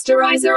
Moisturizer.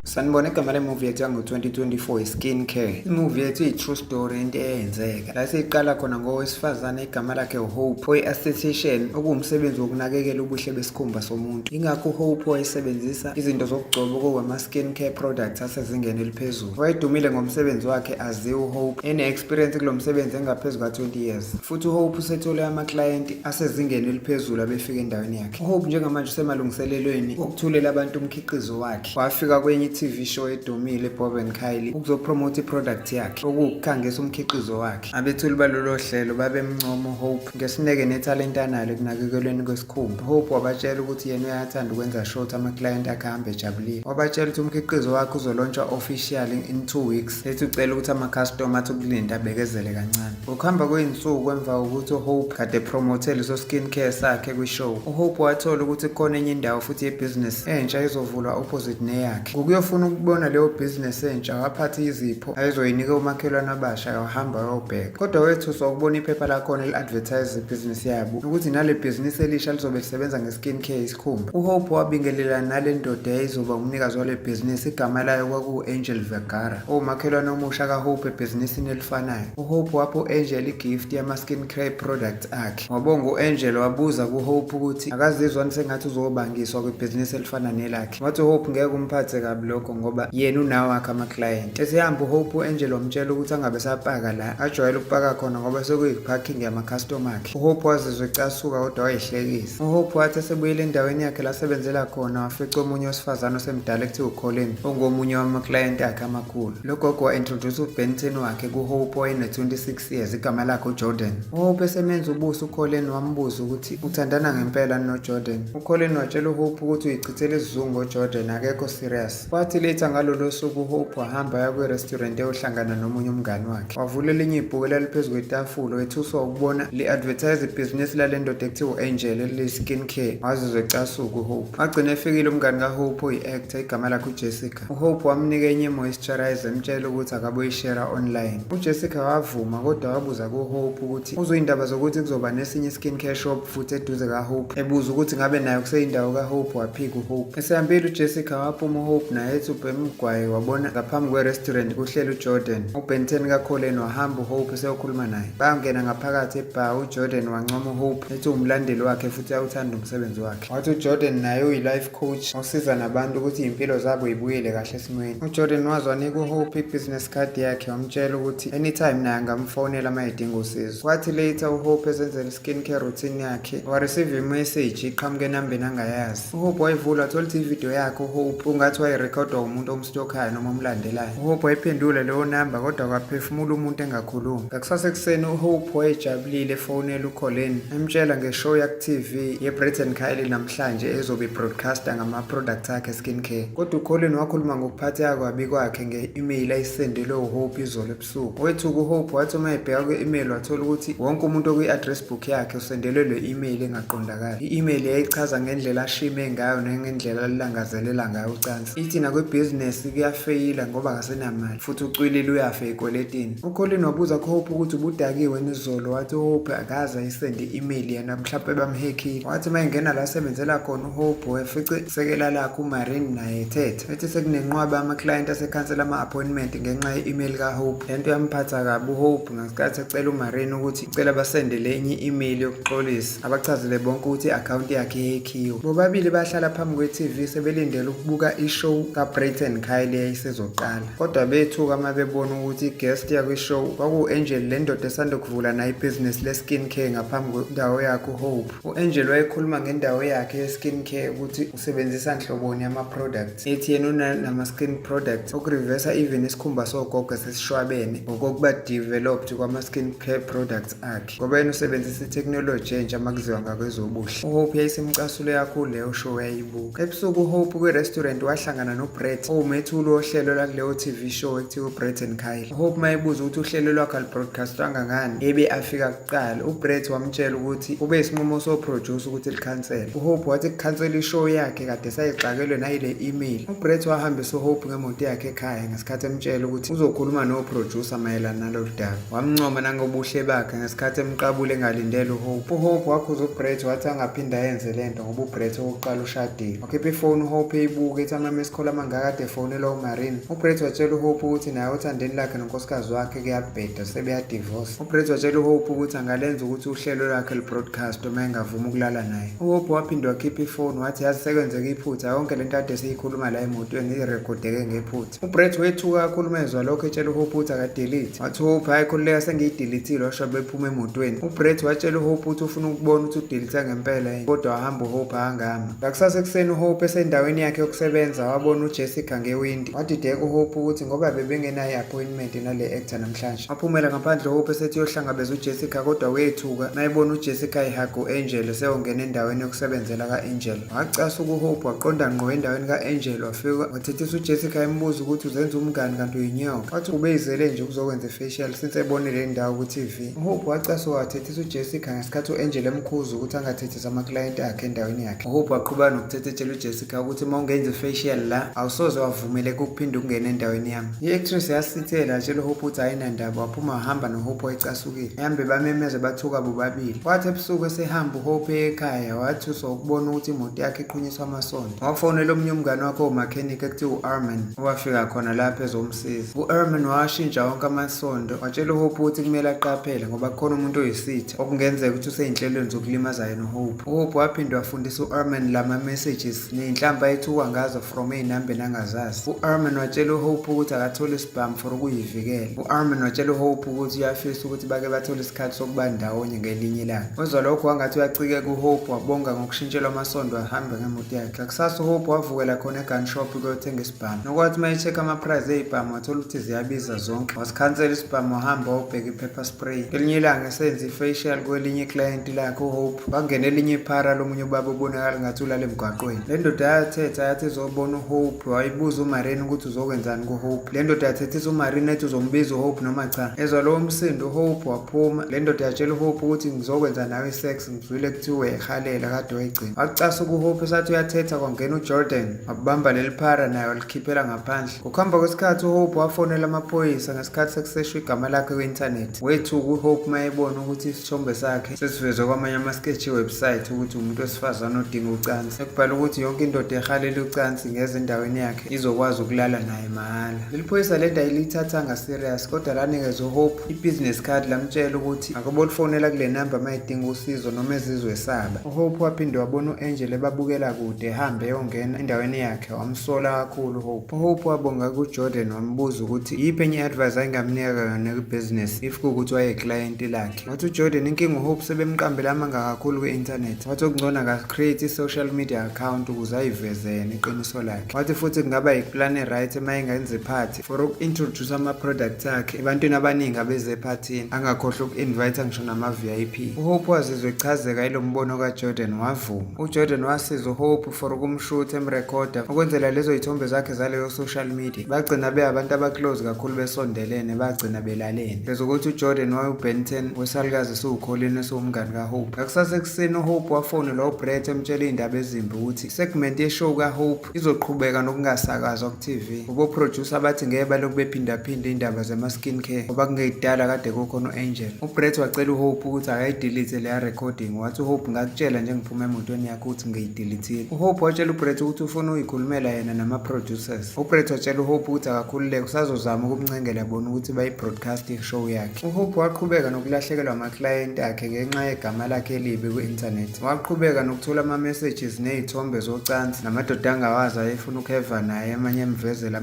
Sanibona igama le movie yethu yango-2024 i-Skin Care. I-movie yethu iyi-true story into eyenzeka. La siyiqala khona ngowesifazane igama lakhe uHope oyi-esthetician okuwumsebenzi wokunakekela ubuhle besikhumba somuntu. Ingakho uHope wayesebenzisa izinto zokugcoba okuwama-skin care products asezingeni eliphezulu. Wayedumile ngomsebenzi wakhe aziwa uHope ene-experience kulo msebenzi engaphezu ka-20 years. Futhi uHope usethole amaklayenti asezingeni eliphezulu abefika endaweni yakhe. uHope njengamanje usemalungiselelweni okuthulela abantu umkhiqizo wakhe. Wafika kwenye TV show edumile Bob and Kylie ukuzopromote iproduct yakhe okukhangisa umkhiqizo wakhe. Abethuli balolo hlelo babemncoma uHope ngesineke nethalent analo ekunakekelweni kwesikhumba. uHope wabatshela ukuthi yena uyathanda ukwenza short ama-client akhe ahambe ejabulile. Wabatshela ukuthi umkhiqizo wakhe uzolontsha officially in 2 weeks. Ethi ucela ukuthi ama-customer athi ukulinda abekezele kancane. Ukuhamba kwey'nsuku emva kokuthi uHope kade promote leso skin care sakhe kwi-show, uHope wathola ukuthi khona enye indawo futhi yebhizinisi entsha izovulwa opposite neyakhe. Ukuyofuna ukubona leyo business entsha waphatha izipho ayizoyinika umakhelwane abasha wahamba wayobheka. Kodwa wethuswa ukubona iphepha lakhona li-advertise ibhizinisi yabo ukuthi nale bhizinisi elisha lizobe lisebenza nge-skin care isikhumba. uHope wabingelelana nale ndoda eyayizoba umnikazi wale bhizinisi igama layo kwaku-Angel Vergara owumakhelwane omusha kaHope ebhizinisini elifanayo. uHope wapha u-Angel igift yama-skin care products akhe. Wabonga u-Angel wabuza kuHope ukuthi akazizwa sengathi uzobangiswa kwibhizinisi elifana nelakhe. Wathi uHope ngeke umphathe kabi lokho ngoba yena unawo akhe ama-client. Esehamba uHope u-Angel wamtshela ukuthi angabe sapaka la ajwayele ukupaka khona ngoba sekuyi-parking yama-customer akhe. uHope wazizwa ecasuka kodwa wayihlekisa. uHope wathi esebuyele endaweni yakhe lasebenzela khona wafica omunye wesifazane osemdala ekuthiwa uColin ongomunye wama-client akhe amakhulu. Lo gogo wa-introduce uBenton wakhe kuHope oyene-26 years igama lakhe uJordan. uHope esemenza ubuso uColin wambuza ukuthi uthandana ngempela noJordan. uColin watshela uHope ukuthi uyichithele isizungu ngoJordan akekho serious. Kwathi later ngalolo suku uHope wahamba ya kwi-restaurant eyohlangana nomunye umngani wakhe. Wavula elinye ibhuku elaliphezu kwetafula wethuswa ukubona li-advertise ibhizinisi lale ndoda ekuthiwa u-Angel eliyi-skin care. Wazizwa ecasuka uHope. Wagcina efikile umngani kaHope oyi-actor igama lakhe uJessica. uHope wamnika enye moisturizer emtshela ukuthi akaboyishare online. uJessica wavuma kodwa wabuza kuHope ukuthi uzoyindaba zokuthi kuzoba nesinye i-skin care shop futhi eduze kaHope. Ebuza ukuthi ngabe nayo kuseyindawo kaHope waphika uHope. Esehambile uJessica waphuma uHope naye ethi ubhemgwaye wabona ngaphambi kwe-restaurant kuhleli uJordan. uBenton kaColin wahamba uHope eseyokhuluma naye. Bangena ngaphakathi ebar. uJordan wancoma uHope ethi umlandeli wakhe futhi awuthanda umsebenzi wakhe. Wathi uJordan naye uyi-life coach osiza nabantu ukuthi iy'mpilo zabo yibuyele kahle esimweni. uJordan wanika uHope i-business card yakhe wamtshela ukuthi anytime naye angamfonela uma edinga usizo. Kwathi later uHope esenzela i-skin care routine yakhe wareceive imessage iqhamuke enambeni angayazi. uHope wayivula wathola ukuthi ivideo yakhe uHope ungathi wayirekhodwa umuntu omstokhayo noma omlandelayo. uHope wayiphendula leyo namba kodwa kwaphefumula umuntu engakhulumi. Ngakusasa ekuseni uHope wayejabulile efonela uColin emtshela ngeshow yaku-TV yeBrett and Kylie namhlanje ezobe ibroadcaster ngama-products akhe skin care. Kodwa uColin wakhuluma ngokuphatheka kwabi kwakhe nge-email ayisendelwe uHope izolo ebusuku. Wethuka uHope wathi uma ebheka kwi-email wathola ukuthi wonke umuntu okwi-address book yakhe usendelwe le-email engaqondakali. I-email yayichaza ngendlela ashime ngayo nangendlela alilangazelela ngayo ucansi. Ithi nakwibhizinesi kuyafeyila ngoba akasenamali futhi ucwilile uyafa ey'kweletini. uColin wabuza kuHope ukuthi ubudakiwe nizolo. Wathi uHope akaze ayisende i-email yena mhlawumbe bamhekile. Wathi uma engena la asebenzela khona uHope wafica isekela lakhe uMarine naye ethetha ethi sekunenqwaba ama-client asekhansela ama-appointment ngenxa ye-email kaHope. Lento yamphatha kabi uHope ngasikhathi ecela uMarine ukuthi icela basendele enye i-email yokuxolisa abachazele bonke ukuthi i-account yakhe ihekhiwe. Bobabili bahlala phambi kwe-TV sebelindele ukubuka ishow kaBrett and Kylie eyayisezoqala. Kodwa bethuka uma bebona ukuthi i-guest yakwi-show kwaku-Angel le ndoda esanda kuvula nayo ibhizinisi le-skin care ngaphambi kwendawo yakhe uHope. u-Angel wayekhuluma ngendawo yakhe ye-skin care ukuthi usebenzisa nhloboni yama-products. Ethi yena unama-skin products okurivesa even isikhumba sogogo sesishwabene ngokokuba developed kwama-skin care products akhe ngoba yena usebenzisa i-technology entsha amakuziwa ngakwezobuhle. uHope yayisemcasule kakhulu leyo show yayibuka. Ebusuku uHope kwi-restaurant wahlangana uBrett owumethuli wohlelo lakuleyo TV show ekuthiwa uBrett and Kyle. uHope mayebuza ukuthi uhlelo lwakhe alibroadcastwa ngani ebe afika kuqala, uBrett wamtshela ukuthi kube isinqumo soproducer ukuthi likhansele. uHope wathi kukhansela ishow yakhe kade sayixakelwe nayile email. uBrett wahambisa uHope ngemoto yakhe ekhaya ngesikhathi emtshela ukuthi uzokhuluma noproducer mayelana nalolu daba. Wamncoma nangobuhle bakhe ngesikhathi emqabule engalindele uHope. uHope wakhuza uBrett wathi angaphinda yenze lento ngoba uBrett owokuqala ushadile. Wakhipha ifoni uHope eyibuka ethi ama-miss call amangaka kade efonela uMarine. uBrett watshela uHope ukuthi naye uthandeni lakhe nonkosikazi wakhe kuyabheda sebeyadivorce. uBrett watshela uHope ukuthi angalenza ukuthi uhlelo lwakhe libroadcastwe uma engavuma ukulala naye. uHope waphinde wakhipha ifoni wathi yazi sekwenzeka iphutha, yonke lento ade siyikhuluma la emotweni irekhodeke ngephutha. uBrett wethuka kakhulu mezwa lokho etshela uHope ukuthi akadelete. wathi uHope hayi khululeka sengiyidelethile washo bephuma emotweni. uBrett watshela uHope ukuthi ufuna ukubona ukuthi udelete ngempela yini, kodwa wahamba uHope ahangama. Ngakusasa ekuseni uHope esendaweni yakhe yokusebenza wabona uJessica ngewindi. wadideka uHope ukuthi ngoba bebengenayo i-appointment nale actor namhlanje. waphumela ngaphandle uHope esethi yohlangabeza uJessica kodwa wethuka mayebona uJessica ehaga uAngel eseyongena endaweni yokusebenzela ka-Angel. wacasuka uHope waqonda ngqo endaweni ka-Angel wafika wathethisa uJessica embuza ukuthi uzenza umngani kanti uyinyoka. wathi ubeyizele nje ukuzokwenza i-facial since ebonile indawo ku-TV. uHope wacasuka wathethisa uJessica ngesikhathi uAngel emkhuza ukuthi angathethisa amaklayenti akhe endaweni yakhe. uHope waqhubeka nokuthethethela uJessica ukuthi uma ungenza i-facial la awusoze wavumeleka ukuphinda ukungena endaweni yami. i-actress yasithela yatshela uHope ukuthi ayinandaba waphuma wahamba noHope wayecasukile. ehambe bamemeze bathuka bobabili. kwathi ebusuku esehamba uHope ekhaya wathuswa ukubona ukuthi imoto yakhe iqhunyiswa amasondo. wafonela omunye umngane wakhe owumakhenikhi ekuthiwa u-Armin owafika khona lapho ezomsiza. u-Armin washintsha wonke amasondo watshela uHope ukuthi kumele aqaphele ngoba kukhona umuntu oyisitha okungenzeka ukuthi useyinhlelweni zokulimaza yena uHope. uHope waphinde wafundisa u-Armin lama-messages ney'nhlamvu ayethukwa ngazo from ey'namba enangazazi. u-Armin watshela uHope ukuthi akathole isibhamu for ukuyivikela. u-Armin watshela uHope ukuthi uyafisa ukuthi bake bathole isikhathi sokuba ndawonye ngelinye ilanga. wezwa lokho wangathi uyacikeka uHope wabonga ngokushintshelwa amasondo ahambe ngemoto yakhe. Ngakusasa uHope wavukela khona egun shop ukuyothenga isibhamu. nokwathi uma echecka ama-price ey'bhamu wathola ukuthi ziyabiza zonke. wasikhansela isibhamu wahamba wabheka i-pepper spray. ngelinye ilanga esenza i-facial kwelinye iclient lakhe uHope wangena elinye iphara lomunye ubaba obonakala ngathi ulala emgwaqweni. le ndoda yathetha yathi izobona uHope wayibuza uMarine ukuthi uzokwenzani kuHope. le ndoda yathethisa uMarine ethi uzombiza uHope noma cha. ezwa lowo msindo uHope waphuma. le ndoda yatshela uHope ukuthi ngizokwenza nawe isex ngizwile kuthiwa ehalela kade wayigcina. wacasuka uHope esathi uyathetha kwangena uJordan wabamba leli phara naye walikhiphela ngaphandle. ngokuhamba kwesikhathi uHope wafonela amaphoyisa ngesikhathi sekuseshwa igama lakhe kwi-inthanethi. wethuka uHope mayebona ukuthi isithombe sakhe sesivezwe kwamanye ama-sketchy website ukuthi umuntu wesifazane odinga ucansi. ekubhala ukuthi yonke indoda ehalela ucansi ngeze endaweni yakhe izokwazi ukulala naye mahhala. leli phoyisa lento ayilithathanga serious kodwa lanikeza uHope i-business card lamtshela ukuthi akubolifonela kule namba mayedinga usizo noma ezizwe esaba. uHope waphinde wabona uAngel ebabukela kude ehambe eyongena endaweni yakhe wamsola kakhulu uHope. uHope wabonga kuJordan wambuza ukuthi iyiphi enye i-advice ayingamnika yona kwi-business if kuwukuthi wayeclient lakhe. wathi uJordan inkinga uHope sebemqambela amanga kakhulu kwi-internet. wathi okungcono aka-create i-social media account ukuze ayiveze yena iqiniso lakhe. wathi futhi kungaba yiplan e-right uma engenza iphathi for uku-introduce ama-products akhe ebantwini abaningi abeze ephathini angakhohlwa uku-invite ngisho nama-VIP. uHope wazizwa echazeka yilo mbono kaJordan wavuma. uJordan wasiza uHope for ukumshutha emrekhoda ukwenzela lezo y'thombe zakhe zaleyo social media. bagcina abantu abaclose kakhulu besondelene bagcina belalene. pheza ukuthi uJordan waye-Ben 10 wesalukazi esiwukholini esiwumngani kaHope. ngakusasa ekuseni uHope wafonela uBrett emtshela iy'ndaba ezimbi ukuthi isegment yeshow kaHope izoqhubeka nokungasakazwa ku-TV. uboproducer bathi ngeke balokhu bephindaphinda iy'ndaba zama-skin care ngoba kungekudala kade kukhona u-Angel. uBrett wacela uHope ukuthi akayidelete leya recording. wathi uHope ngakutshela nje ngiphuma emotweni yakho ukuthi ngiyidelethile. uHope watshela uBrett ukuthi ufuna uyikhulumela yena nama-producers. uBrett watshela uHope ukuthi akakhululeke usazozama ukumncengela bona ukuthi bayi-broadcast i-show yakhe. uHope waqhubeka nokulahlekelwa amaklayenti akhe ngenxa yegama lakhe elibi kwi-internet. waqhubeka nokuthola ama-messages ney'thombe zocansi namadoda angawazi ayefuna ukheva naye amanye emvezela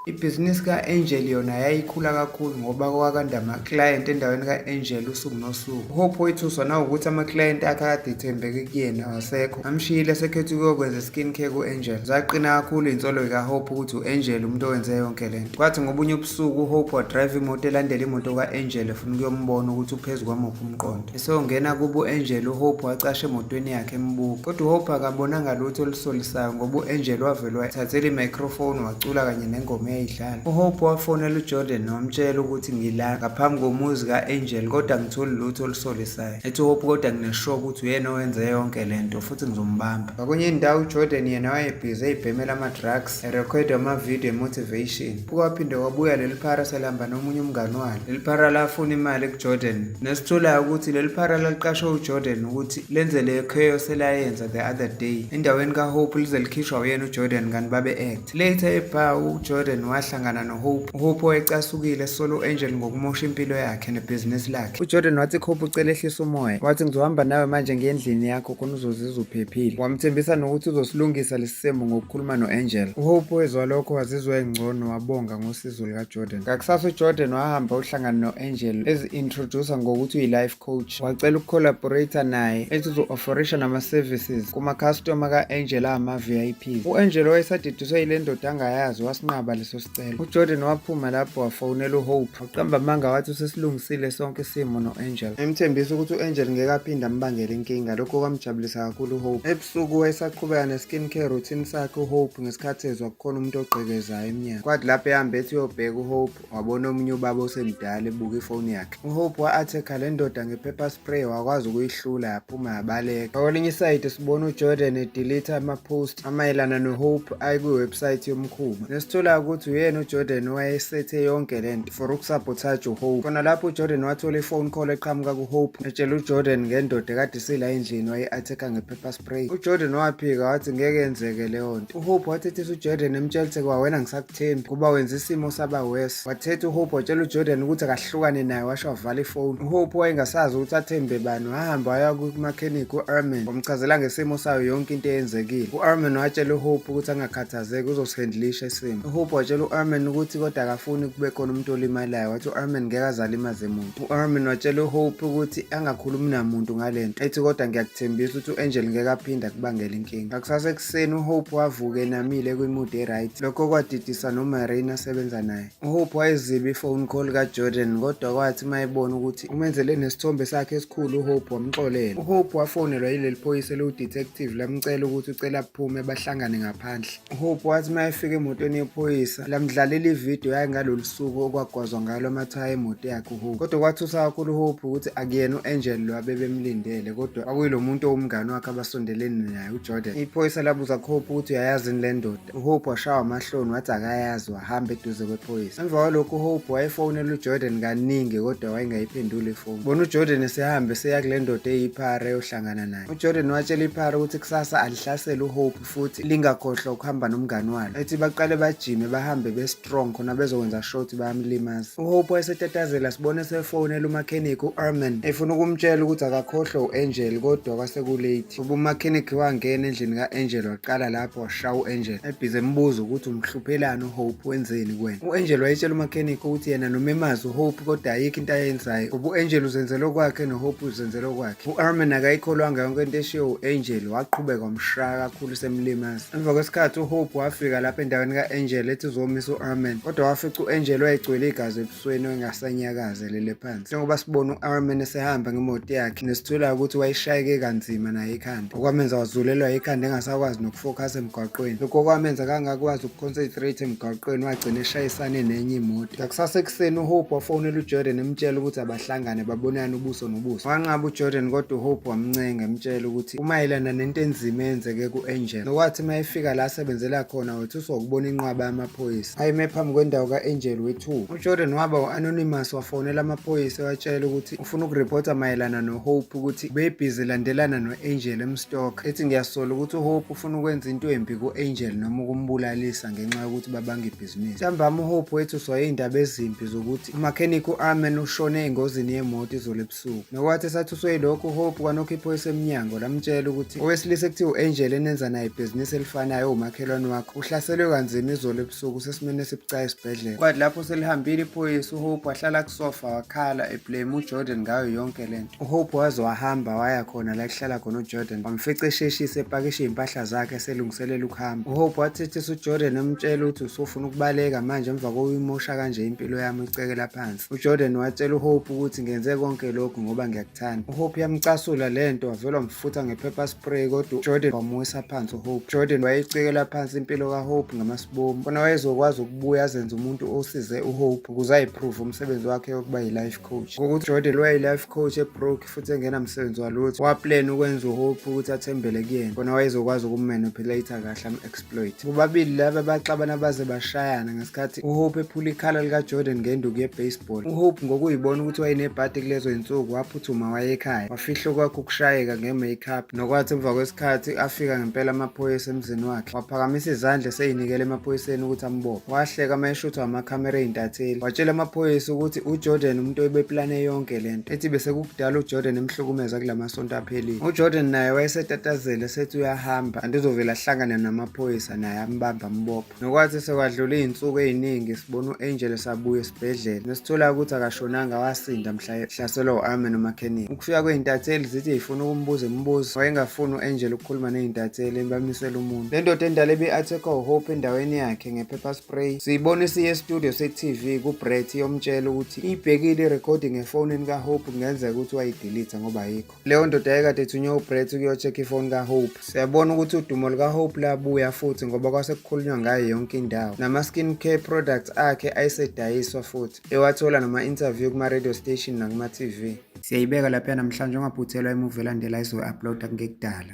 Ibhizinisi ka-Angel yona yayikhula kakhulu ngoba kwakanda ama-client endaweni ka-Angel usuku nosuku. uHope wethuswa nawukuthi ama-client akhe akade ethembeke kuyena awasekho, amshiyile esekhetha ukuyokwenza i-skin care ku-Angel. Zaqina kakhulu iy'nsolo zika-Hope ukuthi u-Angel umuntu owenze yonke lento. Kwathi ngobunye ubusuku uHope wadrayiva imoto elandela imoto ka-Angel efuna ukuyombona ukuthi uphezu kwamuphi umqondo. Eseyongena kubo u-Angel, uHope wacasha emotweni yakhe embuka, kodwa uHope akabonanga lutho olusolisayo ngoba u-Angel wavele wathathela i-microphone wacula kanye nengoma eyayidlala. uHope wafonela uJordan wamtshela ukuthi ngila ngaphambi komuzi ka-Angel kodwa angitholi lutho olusolisayo. Ethi uHope kodwa ngineshock ukuthi uyena owenze yonke lento futhi ngizombamba. Ngakwenye indawo uJordan yena wayebhizi eyibhemela ama-drugs, erekhoda ama-video e-motivation. Waphinde wabuya leli phara selihamba nomunye umngani walo. Leli phara lafuna imali kuJordan, nesitholayo ukuthi leli phara laliqashwe uJordan ukuthi lenze le chaos elayenza the other day endaweni kaHope lize likhishwa uyena uJordan kanti babe-act. Later ebar uJordan wahlangana noHope. uHope wayecasukile esola u-Angel ngokumosha impilo yakhe nebhizinisi lakhe. uJordan wathi Hope ucela ehlisa umoya, wathi ngizohamba nawe manje ngendlini yakho khona uzozizwa uphephile. Wamthembisa nokuthi uzosilungisa lesi simo ngokukhuluma no-Angel. uHope wezwa lokho wazizwa engcono wabonga ngosizo likaJordan. Ngakusasa uJordan wahamba uhlangana no-Angel ezi-introducer ngokuthi uyi-life coach. Wacela ukucollaborate naye ethi uzo-offerisha nama-services kuma-customer ka-Angel ama-VIPs. u-Angel wayesadidiswe yile ndoda angayazi wasinqaba leso sicelo. uJordan waphuma lapho wafonela uHope waqamba amanga wathi usesilungisile sonke isimo no-Angel, emthembisa ukuthi u-Angel ngeke aphinde ambangele inkinga. Lokho kwamjabulisa kakhulu uHope. Ebusuku wayesaqhubeka ne-skin care routine sakhe uHope ngesikhathi ezwa kukhona umuntu ogqekezayo emnyango. Kwathi lapho ehamba ethi uyobheka uHope wabona omunye ubaba osemdala ebuka ifoni yakhe. uHope wa-athekha le ndoda nge-pepper spray wakwazi ukuyihlula yaphuma yabaleka. Ngakwelinye isayidi sibona uJordan edelete ama-post amayelana noHope ayikwiwebsite yomkhuba. Nesitholayo ukuthi uyena uJordan wayesethe yonke lento for ukusabotaja uHope. Khona lapho uJordan wathola ifone call eqhamuka kuHope etshela uJordan ngendoda ekade isila endlini waye-athekha nge-pepper spray. uJordan waphika wathi ngeke yenzeke leyo nto. uHope wathethisa uJordan emtshela ukuthi wena ngisakuthembi kuba wenza isimo saba worse. Wathetha uHope watshela uJordan ukuthi akahlukane naye washo wavala ifoni. uHope wayengasazi ukuthi athembe bani, wahamba waya kumakhenikhi u-Armin wamchazela ngesimo sayo yonke into eyenzekile. u-Armin watshela uHope ukuthi angakhathazeki uzosihendlisha isimo. uHope watshela u-Armin ukuthi kodwa akafuni kube khona umuntu olimalayo. Wathi u-Armin ngeke azalimaze muntu. u-Armin watshela uHope ukuthi angakhulumi namuntu ngalento, ethi kodwa ngiyakuthembisa ukuthi u-Angel ngeke aphinde akubangele inkinga. Ngakusasa ekuseni uHope wavuka enamile kwimood e-right. Lokho kwadidisa noMarina asebenza naye. uHope wayeziba ifone call kaJordan kodwa kwathi mayebona ukuthi umenzele nesithombe sakhe esikhulu uHope wamxolela. uHope wafonelwa yileli phoyisa eliwu-detective lamcela ukuthi ucela aphume bahlangane ngaphandle. uHope wathi mayefika emotweni yephoyisa lamdlalela ividiyo yangalolu suku okwagwazwa ngalo amathaya emoto yakhe uHope. Kodwa kwathusa kakhulu uHope ukuthi akuyena u-Angel lo abebemlindele kodwa kwakuyilo muntu owumngane wakhe abasondelene naye uJordan. Iphoyisa labuza kuHope ukuthi uyayazi le ndoda. uHope washawa amahloni wathi akayazi wahamba eduze kwephoyisa. Emva kwalokho uHope wayefonela uJordan kaningi kodwa wayengayiphenduli ifoni. Bona uJordan esehamba eseya kule ndoda eyiphara eyohlangana naye. uJordan watshela iphara ukuthi kusasa alihlasele uHope futhi lingakhohlwa ukuhamba nomngane walo, ethi baqale bajime bahambe be-strong khona bezokwenza short bayamlimaza. uHope wayesetatazela sibone sefonela umakhenikhi u-Armin efuna ukumtshela ukuthi akakhohlwa u-Angel kodwa kwasekulate. umakhenikhi wangena endlini ka-Angel waqala lapho washaya u-Angel ebhize embuza ukuthi umhluphelani uHope wenzeni kuwena. u-Angel wayetshela umakhenikhi ukuthi yena noma emazi uHope kodwa ayikho into ayenzayo ngoba u-Angel uzenzela okwakhe noHope uzenzela okwakhe. u-Armin akayikholwanga yonke into eshiwo u-Angel waqhubeka wamshaya kakhulu semlimaza. Emva kwesikhathi uHope wafika lapha endaweni ka-Angel ethi uzomisa u-Armin kodwa wafica u-Angel wayegcwele igazi ebusweni engasanyakazelele phansi. Njengoba sibona u-Armin esehamba ngemoto yakhe nesithulayo ukuthi wayeshayeke kanzima naye ikhanda, okwamenza wazulelwa ikhanda engasakwazi nokufocus emgwaqweni. Lokho kwamenza kangakwazi ukuconcentrate emgwaqweni wagcina eshayisane nenye imoto. Ngakusasa ekuseni uHope wafonela uJordan emtshela ukuthi abahlangane babonane ubuso nobuso. Wanqaba uJordan kodwa uHope wamncenga emtshela ukuthi umayelana nento enzima eyenzeke ku-Angel nokwathi mayefika la asebenzela khona wethuswa ukubona inqwaba yamaphoyisa ayime phambi kwendawo ka-Angel wethu. uJordan waba u-anonymous wafonela amaphoyisa watshela ukuthi ufuna ukuripota mayelana noHope ukuthi ubebhizi landelana no-Angel emstock, ethi ngiyasola ukuthi uHope ufuna ukwenza into embi ku-Angel noma ukumbulalisa ngenxa yokuthi babanga ibhizinisi. Ntambama uHope wethuswa iy'ndaba ezimbi zokuthi umakhenikhi u-Armin ushone engozini yemoto izolo ebusuku. Nokwathi esathuswe yilokho uHope kwanokho iphoyisa emnyango lamtshela ukuthi owesilisa ekuthiwa u-Angel enenza naye ibhizinisi elifanayo umakhelwane wakho uhlaselwe kanzima izolo ebusuku usuku sesimene sibucayi esibhedlela. Kwathi lapho selihambile iphoyisa uHope wahlala kusofa wakhala eblame uJordan ngayo yonke lento. uHope waze wahamba waya khona la kuhlala khona uJordan wamfica esheshisa epakisha impahla zakhe eselungiselela ukuhamba. uHope wathethisa uJordan emtshela ukuthi usufuna ukubaleka manje emva kokuyimosha kanje impilo yami icekela phansi. uJordan watshela uHope ukuthi ngenze konke lokhu ngoba ngiyakuthanda. uHope yamcasula lento wavela wamfutha nge-pepper spray kodwa uJordan wamuwisa phansi uHope. Jordan wayeyicekela phansi impilo kaHope ngamasibomu khona wayezokwazi ukubuya azenze umuntu osize uHope ukuze ayiprove umsebenzi wakhe wokuba yi-life coach. Ngokuthi Jordan wayi-life coach ebroke futhi engenamsebenzi walutho waplana ukwenza uHope ukuthi athembele kuyena khona wayezokwazi ukummanipulate kahle am-exploit. Bobabili laba baxabana baze bashayana ngesikhathi uHope ephula ikhala likaJordan ngenduku ye-baseball. uHope ngokuyibona ukuthi wayenebhadi kulezo zinsuku waphuthuma waye ekhaya wafihla kwakhe ukushayeka nge-makeup nokwathi emva kwesikhathi afika ngempela amaphoyisa emzini wakhe waphakamisa izandla seyinikele emaphoyiseni ukuthi ambophe. Wahleka mayeshuthwa amakhamera ey'ntatheli watshela amaphoyisa ukuthi uJordan umuntu obeplane yonke lento ethi bese kukudala uJordan emhlukumeza kulamasonto aphelile. uJordan naye wayesetatazela sethi uyahamba kanti uzovela ahlangane namaphoyisa naye ambamba ambophe. Nokwathi sekwadlula iy'nsuku ey'ningi sibona u-Angel sabuya esibhedlela nesithola ukuthi akashonanga wasinda mhla ehlaselwa u-Armin umakhenikhi. Ukufika kwey'ntatheli zithi yifuna ukumbuza imibuzo wayengafuni u-Angel ukukhuluma ney'ntatheli bamisela umuntu. Le ndoda endala ebe-attack-a uHope endaweni yakhe nge-pepper spray siyibona isiye estudio se-TV kuBrett yomtshela ukuthi ibhekile i-recording efonini kaHope kungenzeka ukuthi wayidelete ngoba ayikho. Leyo ndoda ayekade ethunywe uBrett ukuyo-check ifoni kaHope. Siyabona ukuthi udumo lukaHope labuya futhi ngoba kwase kukhulunywa ngayo yonke indawo nama-skin care products akhe ayesedayiswa futhi ewathola nama-interview kuma-radio station nakuma-TV. Siyayibeka lapha namhlanje ungaphuthelwa imuvi elandela izo-uploada ngekudala.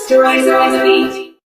Stories on the beat.